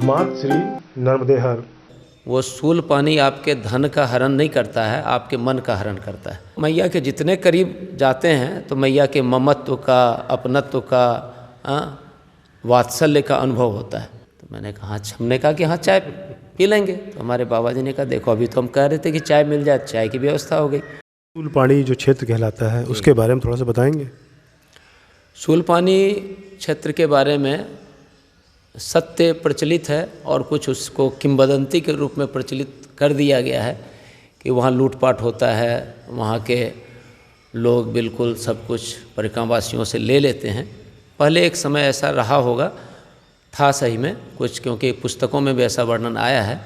मात श्री नर्मदेहर। वो सूल पानी आपके धन का हरण नहीं करता है, आपके मन का हरण करता है। मैया के जितने करीब जाते हैं तो मैया के ममत्व का, अपनत्व का, वात्सल्य का अनुभव होता है। तो मैंने कहा, हमने कहा कि हाँ चाय पी लेंगे। तो हमारे बाबा जी ने कहा, देखो अभी तो हम कह रहे थे कि चाय मिल जाए, चाय की व्यवस्था हो गई। सूलपानी जो क्षेत्र कहलाता है उसके बारे में थोड़ा सा बताएंगे। सूलपानी क्षेत्र के बारे में सत्य प्रचलित है और कुछ उसको किंवदंती के रूप में प्रचलित कर दिया गया है कि वहाँ लूटपाट होता है, वहाँ के लोग बिल्कुल सब कुछ परिक्रमवासियों से ले लेते हैं। पहले एक समय ऐसा रहा होगा, था सही में कुछ, क्योंकि पुस्तकों में भी ऐसा वर्णन आया है।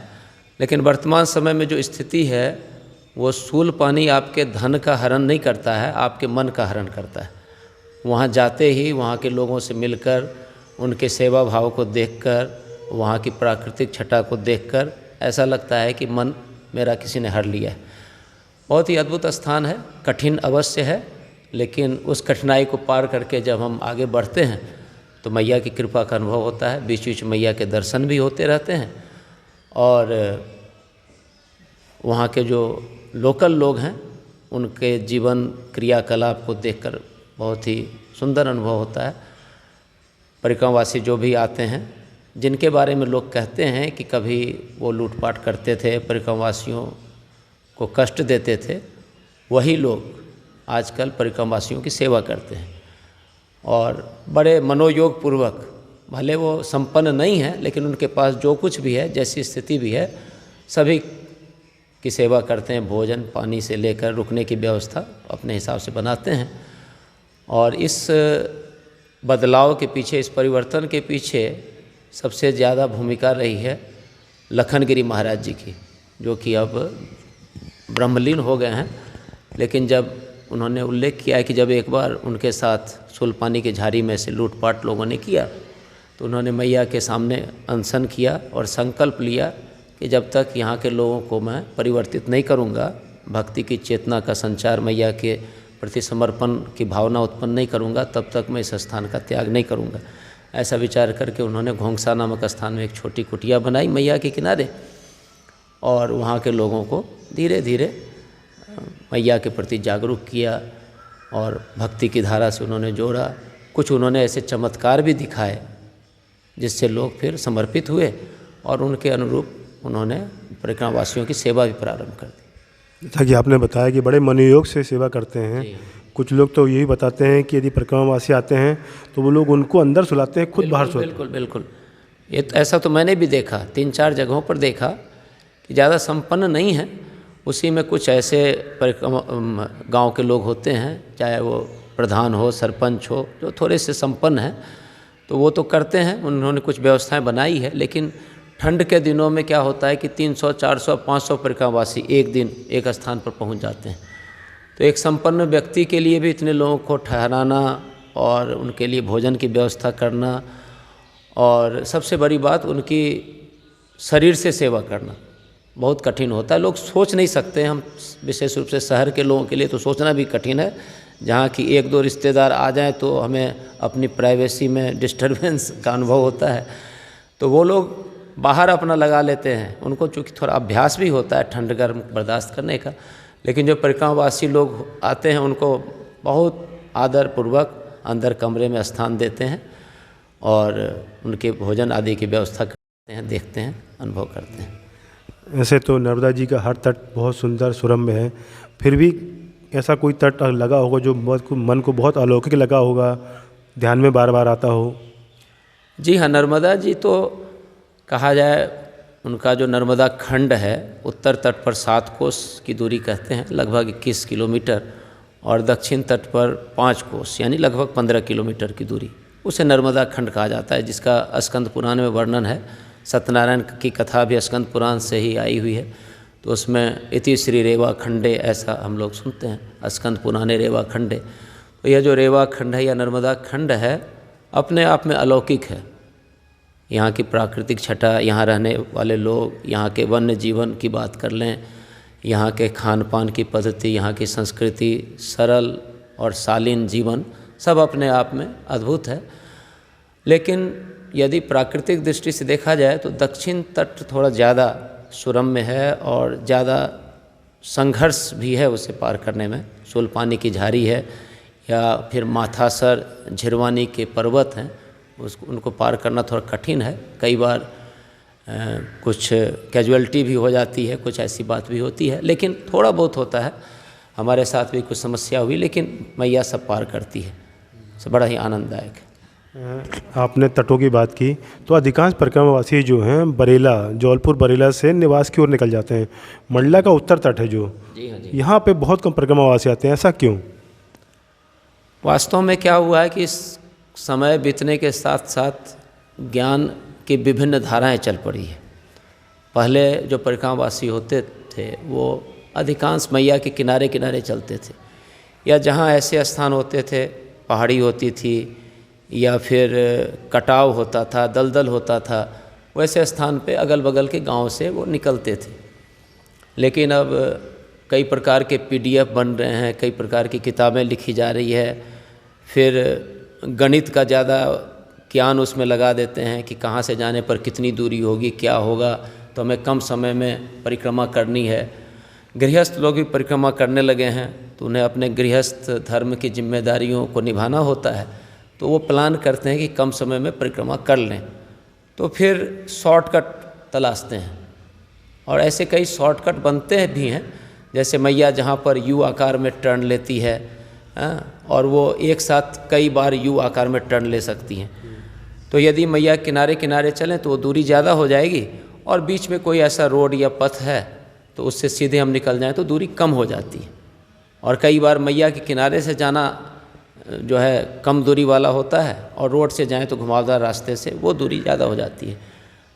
लेकिन वर्तमान समय में जो स्थिति है वो सूलपानी आपके धन का हरण नहीं करता है, आपके मन का हरण करता है। वहाँ जाते ही वहाँ के लोगों से मिलकर, उनके सेवा भाव को देखकर, वहाँ की प्राकृतिक छटा को देखकर ऐसा लगता है कि मन मेरा किसी ने हर लिया है। बहुत ही अद्भुत स्थान है, कठिन अवश्य है, लेकिन उस कठिनाई को पार करके जब हम आगे बढ़ते हैं तो मैया की कृपा का अनुभव होता है। बीच बीच मैया के दर्शन भी होते रहते हैं और वहाँ के जो लोकल लोग हैं उनके जीवन क्रियाकलाप को देखकर बहुत ही सुंदर अनुभव होता है। परिक्रमवासी जो भी आते हैं, जिनके बारे में लोग कहते हैं कि कभी वो लूटपाट करते थे, परिक्रमवासियों को कष्ट देते थे, वही लोग आजकल परिक्रमवासियों की सेवा करते हैं और बड़े मनोयोग पूर्वक, भले वो संपन्न नहीं है लेकिन उनके पास जो कुछ भी है, जैसी स्थिति भी है, सभी की सेवा करते हैं। भोजन पानी से लेकर रुकने की व्यवस्था अपने हिसाब से बनाते हैं। और इस बदलाव के पीछे, इस परिवर्तन के पीछे सबसे ज़्यादा भूमिका रही है लखनगिरी महाराज जी की, जो कि अब ब्रह्मलीन हो गए हैं। लेकिन जब उन्होंने उल्लेख किया है कि जब एक बार उनके साथ सूलपानी की झाड़ी में से लूटपाट लोगों ने किया तो उन्होंने मैया के सामने अनशन किया और संकल्प लिया कि जब तक यहाँ के लोगों को मैं परिवर्तित नहीं करूँगा, भक्ति की चेतना का संचार, मैया के प्रति समर्पण की भावना उत्पन्न नहीं करूँगा, तब तक मैं इस स्थान का त्याग नहीं करूँगा। ऐसा विचार करके उन्होंने घोंघसा नामक स्थान में एक छोटी कुटिया बनाई मैया के किनारे और वहाँ के लोगों को धीरे धीरे मैया के प्रति जागरूक किया और भक्ति की धारा से उन्होंने जोड़ा। कुछ उन्होंने ऐसे चमत्कार भी दिखाए जिससे लोग फिर समर्पित हुए और उनके अनुरूप उन्होंने परिक्रमवासियों की सेवा भी प्रारंभ कर दी। जैसा कि आपने बताया कि बड़े मनोयोग से सेवा करते हैं। कुछ लोग तो यही बताते हैं कि यदि परिक्रमावासी आते हैं तो वो लोग उनको अंदर सुलाते हैं, खुद बाहर सुलाते हैं। बिल्कुल बिल्कुल, ये तो ऐसा तो मैंने भी देखा, 3-4 जगहों पर देखा कि ज़्यादा संपन्न नहीं है, उसी में कुछ ऐसे गांव के लोग होते हैं, चाहे वो प्रधान हो, सरपंच हो, जो थोड़े से संपन्न हैं, तो वो तो करते हैं, उन्होंने कुछ व्यवस्थाएं बनाई है। लेकिन ठंड के दिनों में क्या होता है कि 300, 400, 500 परिक्रमवासी एक दिन एक स्थान पर पहुंच जाते हैं। तो एक संपन्न व्यक्ति के लिए भी इतने लोगों को ठहराना और उनके लिए भोजन की व्यवस्था करना और सबसे बड़ी बात उनकी शरीर से सेवा करना बहुत कठिन होता है। लोग सोच नहीं सकते, हम विशेष रूप से शहर के लोगों के लिए तो सोचना भी कठिन है, जहाँ की 1-2 रिश्तेदार आ जाएं तो हमें अपनी प्राइवेसी में डिस्टर्बेंस का अनुभव होता है। तो वो लोग बाहर अपना लगा लेते हैं, उनको चूँकि थोड़ा अभ्यास भी होता है ठंड गर्म बर्दाश्त करने का। लेकिन जो परिक्रमवासी लोग आते हैं उनको बहुत आदर पूर्वक अंदर कमरे में स्थान देते हैं और उनके भोजन आदि की व्यवस्था करते हैं, देखते हैं, अनुभव करते हैं। ऐसे तो नर्मदा जी का हर तट बहुत सुंदर सुरम्य है, फिर भी ऐसा कोई तट लगा होगा जो मन को बहुत अलौकिक लगा होगा, ध्यान में बार बार आता हो? जी हाँ, नर्मदा जी तो कहा जाए, उनका जो नर्मदा खंड है उत्तर तट पर 7 कोस की दूरी कहते हैं, लगभग 21 किलोमीटर, और दक्षिण तट पर 5 कोस यानी लगभग 15 किलोमीटर की दूरी, उसे नर्मदा खंड कहा जाता है, जिसका स्कंद पुराण में वर्णन है। सत्यनारायण की कथा भी स्कंद पुराण से ही आई हुई है, तो उसमें इति श्री रेवा खंडे ऐसा हम लोग सुनते हैं, स्कंद पुराणे रेवा खंडे। तो यह जो रेवा खंड है या नर्मदा खंड है अपने आप में अलौकिक है। यहाँ की प्राकृतिक छटा, यहाँ रहने वाले लोग, यहाँ के वन्य जीवन की बात कर लें, यहाँ के खान पान की पद्धति, यहाँ की संस्कृति, सरल और शालीन जीवन, सब अपने आप में अद्भुत है। लेकिन यदि प्राकृतिक दृष्टि से देखा जाए तो दक्षिण तट थोड़ा ज़्यादा सुरम्य है और ज़्यादा संघर्ष भी है उसे पार करने में। सूलपानी की झाड़ी है या फिर माथासर झिरवानी के पर्वत हैं, उनको पार करना थोड़ा कठिन है। कई बार कुछ कैजुअलिटी भी हो जाती है, कुछ ऐसी बात भी होती है, लेकिन थोड़ा बहुत होता है। हमारे साथ भी कुछ समस्या हुई, लेकिन मैया सब पार करती है, सब बड़ा ही आनंददायक है। आपने तटों की बात की, तो अधिकांश परिक्रमावासी जो हैं बरेला, जौलपुर बरेला से निवास की ओर निकल जाते हैं। मंडला का उत्तर तट है जो, जी हाँ जी, यहाँ पे बहुत कम परिक्रमावासी आते हैं, ऐसा क्यों? वास्तव में क्या हुआ है कि इस समय बीतने के साथ साथ ज्ञान की विभिन्न धाराएं चल पड़ी है। पहले जो परिक्रमावासी होते थे वो अधिकांश मैया के किनारे किनारे चलते थे, या जहाँ ऐसे स्थान होते थे, पहाड़ी होती थी या फिर कटाव होता था, दलदल होता था, वैसे स्थान पे अगल बगल के गांव से वो निकलते थे। लेकिन अब कई प्रकार के PDF बन रहे हैं, कई प्रकार की किताबें लिखी जा रही है, फिर गणित का ज़्यादा ज्ञान उसमें लगा देते हैं कि कहाँ से जाने पर कितनी दूरी होगी, क्या होगा, तो हमें कम समय में परिक्रमा करनी है। गृहस्थ लोग भी परिक्रमा करने लगे हैं, तो उन्हें अपने गृहस्थ धर्म की जिम्मेदारियों को निभाना होता है, तो वो प्लान करते हैं कि कम समय में परिक्रमा कर लें, तो फिर शॉर्टकट तलाशते हैं। और ऐसे कई शॉर्टकट बनते भी हैं, जैसे मैया जहाँ पर U आकार में टर्न लेती है, और वो एक साथ कई बार U आकार में टर्न ले सकती हैं। तो यदि मैया किनारे किनारे चलें तो वो दूरी ज़्यादा हो जाएगी, और बीच में कोई ऐसा रोड या पथ है तो उससे सीधे हम निकल जाएं तो दूरी कम हो जाती है। और कई बार मैया के किनारे से जाना जो है कम दूरी वाला होता है, और रोड से जाएं तो घुमावदार रास्ते से वो दूरी ज़्यादा हो जाती है।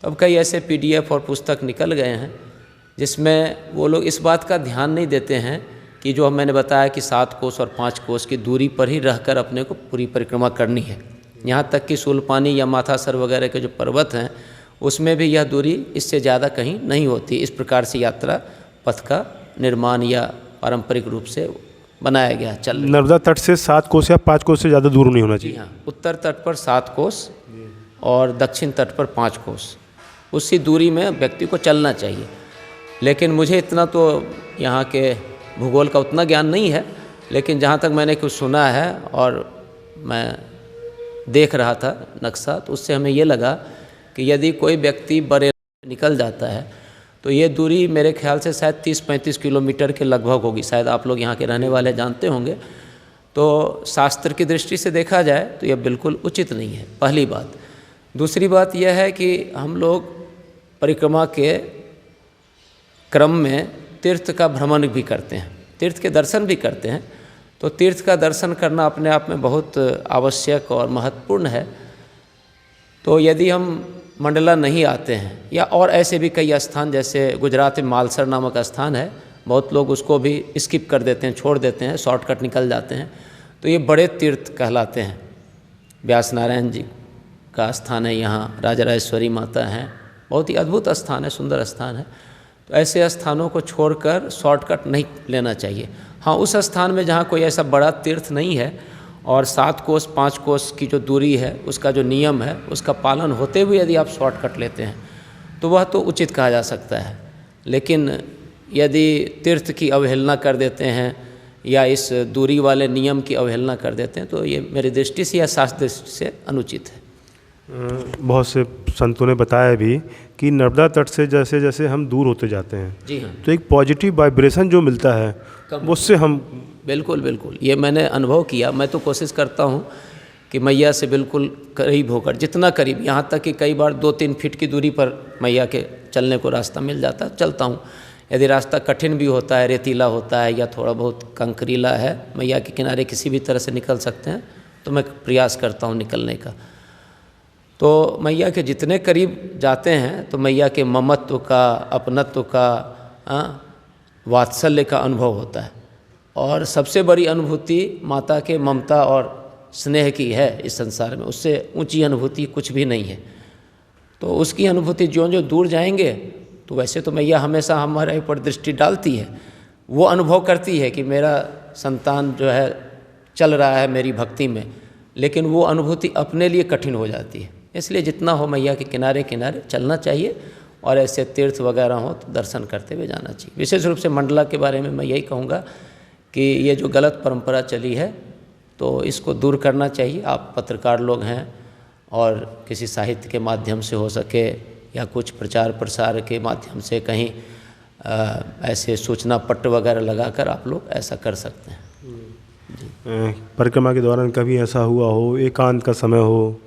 तो अब कई ऐसे PDF और पुस्तक निकल गए हैं जिसमें वो लोग इस बात का ध्यान नहीं देते हैं कि जो मैंने बताया कि 7 कोस और 5 कोस की दूरी पर ही रहकर अपने को पूरी परिक्रमा करनी है। यहाँ तक कि सूलपानी या माथासर वगैरह के जो पर्वत हैं उसमें भी यह दूरी इससे ज़्यादा कहीं नहीं होती। इस प्रकार से यात्रा पथ का निर्माण या पारंपरिक रूप से बनाया गया। चल नर्मदा तट से 7 कोस या 5 कोस से ज़्यादा दूर नहीं होना चाहिए। हाँ, उत्तर तट पर 7 कोस और दक्षिण तट पर 5 कोस, उसी दूरी में व्यक्ति को चलना चाहिए। लेकिन मुझे इतना तो यहाँ के भूगोल का उतना ज्ञान नहीं है, लेकिन जहाँ तक मैंने कुछ सुना है और मैं देख रहा था नक्शा, तो उससे हमें ये लगा कि यदि कोई व्यक्ति बरेली निकल जाता है तो ये दूरी मेरे ख्याल से शायद 30-35 किलोमीटर के लगभग होगी। शायद आप लोग यहाँ के रहने वाले जानते होंगे। तो शास्त्र की दृष्टि से देखा जाए तो यह बिल्कुल उचित नहीं है, पहली बात। दूसरी बात यह है कि हम लोग परिक्रमा के क्रम में तीर्थ का भ्रमण भी करते हैं, तीर्थ के दर्शन भी करते हैं। तो तीर्थ का दर्शन करना अपने आप में बहुत आवश्यक और महत्वपूर्ण है। तो यदि हम मंडला नहीं आते हैं, या और ऐसे भी कई स्थान, जैसे गुजरात में मालसर नामक स्थान है, बहुत लोग उसको भी स्किप कर देते हैं, छोड़ देते हैं, शॉर्टकट निकल जाते हैं, तो ये बड़े तीर्थ कहलाते हैं। व्यास नारायण जी का स्थान है, यहाँ राजराजेश्वरी माता हैं, बहुत ही अद्भुत स्थान है, सुंदर स्थान है। तो ऐसे स्थानों को छोड़कर शॉर्टकट नहीं लेना चाहिए। हाँ, उस स्थान में जहाँ कोई ऐसा बड़ा तीर्थ नहीं है और 7 कोस 5 कोस की जो दूरी है, उसका जो नियम है उसका पालन होते हुए यदि आप शॉर्टकट लेते हैं तो वह तो उचित कहा जा सकता है। लेकिन यदि तीर्थ की अवहेलना कर देते हैं या इस दूरी वाले नियम की अवहेलना कर देते हैं तो ये मेरी दृष्टि से या शास्त्र दृष्टि से अनुचित है। बहुत से संतों ने बताया भी कि नर्मदा तट से जैसे जैसे हम दूर होते जाते हैं, जी हाँ, तो एक पॉजिटिव वाइब्रेशन जो मिलता है उससे हम बिल्कुल बिल्कुल ये मैंने अनुभव किया। मैं तो कोशिश करता हूँ कि मैया से बिल्कुल करीब होकर, जितना करीब, यहाँ तक कि कई बार 2-3 फीट की दूरी पर मैया के चलने को रास्ता मिल जाता है, चलता हूँ। यदि रास्ता कठिन भी होता है, रेतीला होता है या थोड़ा बहुत कंकरीला है, मैया के किनारे किसी भी तरह से निकल सकते हैं, तो मैं प्रयास करता हूँ निकलने का। तो मैया के जितने करीब जाते हैं तो मैया के ममत्व का, अपनत्व का, वात्सल्य का अनुभव होता है। और सबसे बड़ी अनुभूति माता के ममता और स्नेह की है इस संसार में, उससे ऊंची अनुभूति कुछ भी नहीं है। तो उसकी अनुभूति जो दूर जाएंगे, तो वैसे तो मैया हमेशा हमारे ऊपर दृष्टि डालती है, वो अनुभव करती है कि मेरा संतान जो है चल रहा है मेरी भक्ति में, लेकिन वो अनुभूति अपने लिए कठिन हो जाती है। इसलिए जितना हो मैया के किनारे किनारे चलना चाहिए और ऐसे तीर्थ वगैरह हो तो दर्शन करते हुए जाना चाहिए। विशेष रूप से मंडला के बारे में मैं यही कहूँगा कि ये जो गलत परंपरा चली है तो इसको दूर करना चाहिए। आप पत्रकार लोग हैं और किसी साहित्य के माध्यम से हो सके या कुछ प्रचार प्रसार के माध्यम से कहीं ऐसे सूचना पट्ट वगैरह लगाकर आप लोग ऐसा कर सकते हैं। परिक्रमा के दौरान कभी ऐसा हुआ हो, एकांत का समय हो,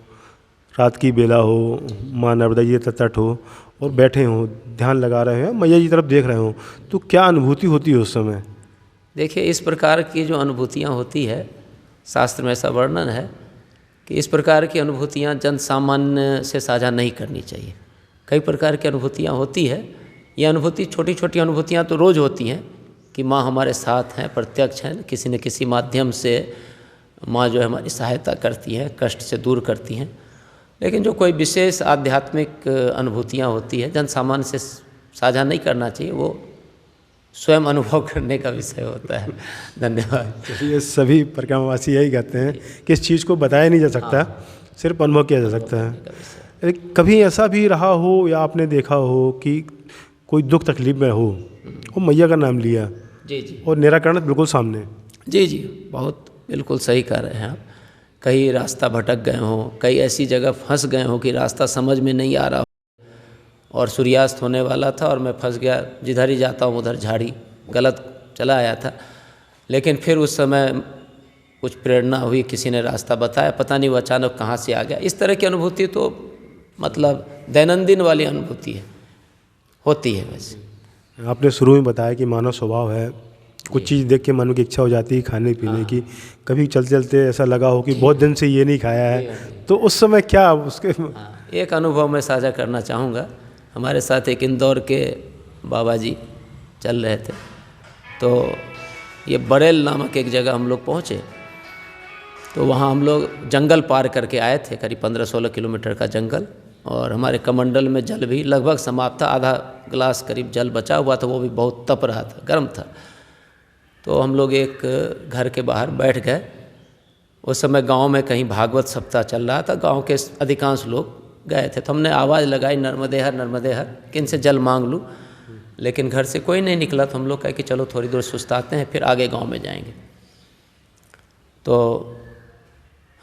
रात की बेला हो, माँ नर्मदा जी का तट हो और बैठे हों, ध्यान लगा रहे हैं, मैया जी तरफ देख रहे हों, तो क्या अनुभूति होती है उस समय? देखिए, इस प्रकार की जो अनुभूतियाँ होती है, शास्त्र में ऐसा वर्णन है कि इस प्रकार की अनुभूतियाँ जन सामान्य से साझा नहीं करनी चाहिए। कई प्रकार की अनुभूतियाँ होती है। ये अनुभूति छोटी छोटी अनुभूतियाँ तो रोज़ होती हैं कि माँ हमारे साथ हैं, प्रत्यक्ष हैं, किसी न किसी माध्यम से माँ जो है हमारी सहायता करती है, कष्ट से दूर करती हैं। लेकिन जो कोई विशेष आध्यात्मिक अनुभूतियाँ होती है जन सामान्य से साझा नहीं करना चाहिए, वो स्वयं अनुभव करने का विषय होता है। धन्यवाद। ये सभी परिक्रमावासी यही कहते हैं कि इस चीज़ को बताया नहीं जा सकता, सिर्फ अनुभव किया जा सकता है। कभी ऐसा भी रहा हो या आपने देखा हो कि कोई दुख तकलीफ में हो और मैया का नाम लिया जी जी और निराकरण बिल्कुल सामने? जी जी, बहुत बिल्कुल सही कह रहे हैं आप। कहीं रास्ता भटक गए हों, कई ऐसी जगह फंस गए हों कि रास्ता समझ में नहीं आ रहा हो और सूर्यास्त होने वाला था और मैं फंस गया, जिधर ही जाता हूँ उधर झाड़ी, गलत चला आया था। लेकिन फिर उस समय कुछ प्रेरणा हुई, किसी ने रास्ता बताया, पता नहीं वो अचानक कहाँ से आ गया। इस तरह की अनुभूति तो मतलब दैनंदिन वाली अनुभूति है, होती है। वैसे आपने शुरू में बताया कि मानव स्वभाव है, कुछ चीज़ देख के मन की इच्छा हो जाती है खाने पीने की। कभी चलते चलते ऐसा लगा हो कि बहुत दिन से ये नहीं खाया है, तो उस समय क्या उसके? एक अनुभव मैं साझा करना चाहूँगा। हमारे साथ एक इंदौर के बाबा जी चल रहे थे, तो ये बरेल नामक एक जगह हम लोग पहुँचे। तो वहाँ हम लोग जंगल पार करके आए थे, करीब 15-16 किलोमीटर का जंगल, और हमारे कमंडल में जल भी लगभग समाप्त था। आधा गिलास करीब जल बचा हुआ था, वो भी बहुत तप रहा था, गर्म था। तो हम लोग एक घर के बाहर बैठ गए। उस समय गांव में कहीं भागवत सप्ताह चल रहा था, गांव के अधिकांश लोग गए थे। तो हमने आवाज़ लगाई, नर्मदे हर, किन से जल मांग लूँ, लेकिन घर से कोई नहीं निकला। तो हम लोग कहे कि चलो थोड़ी दूर सुस्ताते हैं, फिर आगे गांव में जाएंगे। तो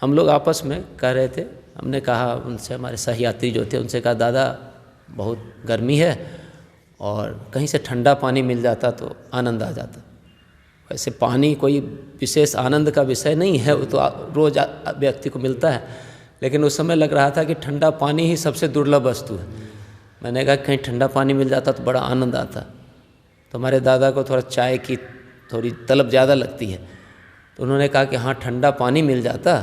हम लोग आपस में कह रहे थे, हमने कहा उनसे, हमारे सहयात्री जो थे उनसे कहा, दादा बहुत गर्मी है और कहीं से ठंडा पानी मिल जाता तो आनंद आ जाता। वैसे पानी कोई विशेष आनंद का विषय नहीं है, वो तो रोज़ व्यक्ति को मिलता है, लेकिन उस समय लग रहा था कि ठंडा पानी ही सबसे दुर्लभ वस्तु है। मैंने कहा कहीं ठंडा पानी मिल जाता तो बड़ा आनंद आता। तो हमारे दादा को थोड़ा चाय की थोड़ी तलब ज़्यादा लगती है, तो उन्होंने कहा कि हाँ, ठंडा पानी मिल जाता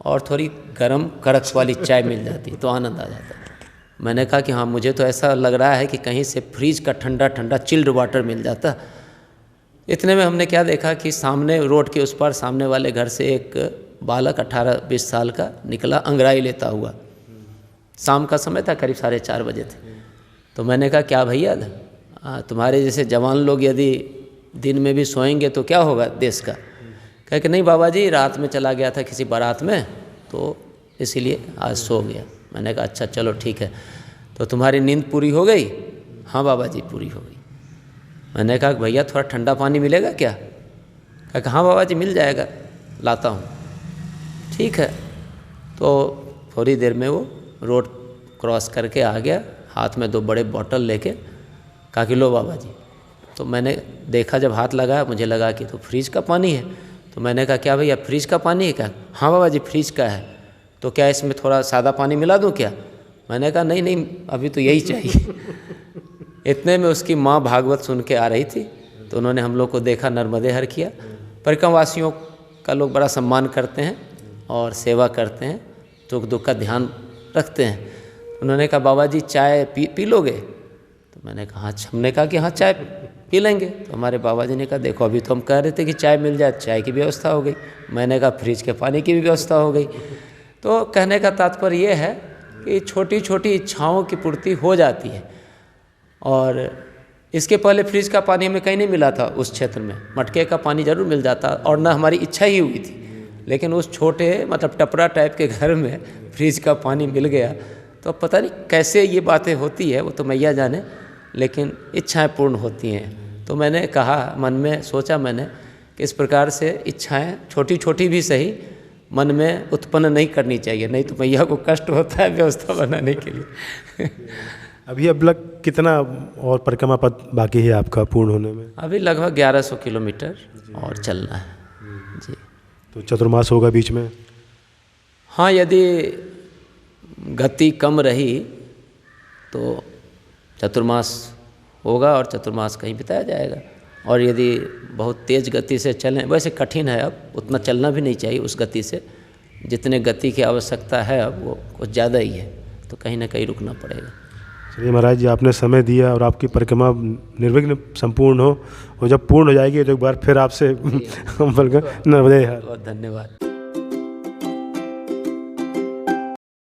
और थोड़ी गर्म कड़क वाली चाय मिल जाती तो आनंद आ जाता। मैंने कहा कि हाँ, मुझे तो ऐसा लग रहा है कि कहीं से फ्रीज का ठंडा ठंडा चिल्ड वाटर मिल जाता। इतने में हमने क्या देखा कि सामने रोड के उस पार सामने वाले घर से एक बालक 18-20 साल का निकला, अंगड़ाई लेता हुआ। शाम का समय था, करीब 4:30 बजे थे। तो मैंने कहा क्या भैया, तुम्हारे जैसे जवान लोग यदि दिन में भी सोएंगे तो क्या होगा देश का? कहे कि नहीं बाबा जी, रात में चला गया था किसी बारात में, तो इसीलिए आज सो गया। मैंने कहा अच्छा चलो ठीक है, तो तुम्हारी नींद पूरी हो गई? हाँ बाबा जी पूरी हो गई। मैंने कहा भैया थोड़ा ठंडा पानी मिलेगा क्या? कहा हाँ बाबा जी मिल जाएगा, लाता हूँ। ठीक है। तो थोड़ी देर में वो रोड क्रॉस करके आ गया, हाथ में 2 बड़े बॉटल लेके। कहा कि लो बाबा जी। तो मैंने देखा, जब हाथ लगाया मुझे लगा कि तो फ्रिज का पानी है। तो मैंने कहा क्या भैया फ्रिज का पानी है क्या? हाँ बाबा जी फ्रिज का है। तो क्या इसमें थोड़ा सादा पानी मिला दूँ क्या? मैंने कहा नहीं नहीं, अभी तो यही चाहिए। इतने में उसकी माँ भागवत सुन के आ रही थी, तो उन्होंने हम लोग को देखा, नर्मदे हर किया। परिक्रमवासियों का लोग बड़ा सम्मान करते हैं और सेवा करते हैं, सुख दुख का ध्यान रखते हैं। उन्होंने कहा बाबा जी चाय पी लोगे? तो मैंने कहा हाँ, हमने कहा कि हाँ चाय पी लेंगे। तो हमारे बाबा जी ने कहा देखो अभी तो हम कह रहे थे कि चाय मिल जाए, चाय की व्यवस्था हो गई। मैंने कहा फ्रिज के पानी की भी व्यवस्था हो गई। तो कहने का तात्पर्य ये है कि छोटी छोटी इच्छाओं की पूर्ति हो जाती है। और इसके पहले फ्रिज का पानी हमें कहीं नहीं मिला था, उस क्षेत्र में मटके का पानी जरूर मिल जाता, और न हमारी इच्छा ही हुई थी। लेकिन उस छोटे मतलब टपरा टाइप के घर में फ्रिज का पानी मिल गया, तो पता नहीं कैसे ये बातें होती है, वो तो मैया जाने, लेकिन इच्छाएं पूर्ण होती हैं। तो मैंने कहा, मन में सोचा मैंने कि इस प्रकार से इच्छाएं छोटी छोटी भी सही मन में उत्पन्न नहीं करनी चाहिए, नहीं तो मैया को कष्ट होता है व्यवस्था बनाने के लिए। अभी अब लग कितना और परिक्रमा पथ बाकी है आपका पूर्ण होने में? अभी लगभग 1100 किलोमीटर और चलना है जी। तो चतुर्मास होगा बीच में? हाँ, यदि गति कम रही तो चतुर्मास होगा और चतुर्मास कहीं बिताया जाएगा, और यदि बहुत तेज़ गति से चलें, वैसे कठिन है, अब उतना चलना भी नहीं चाहिए उस गति से, जितने गति की आवश्यकता है अब वो कुछ ज़्यादा ही है, तो कहीं ना कहीं रुकना पड़ेगा। चलिए महाराज जी, आपने समय दिया और आपकी परिक्रमा निर्विघ्न संपूर्ण हो, और जब पूर्ण हो जाएगी तो एक बार फिर आपसे हम बोल नर्मदे हर। बहुत धन्यवाद।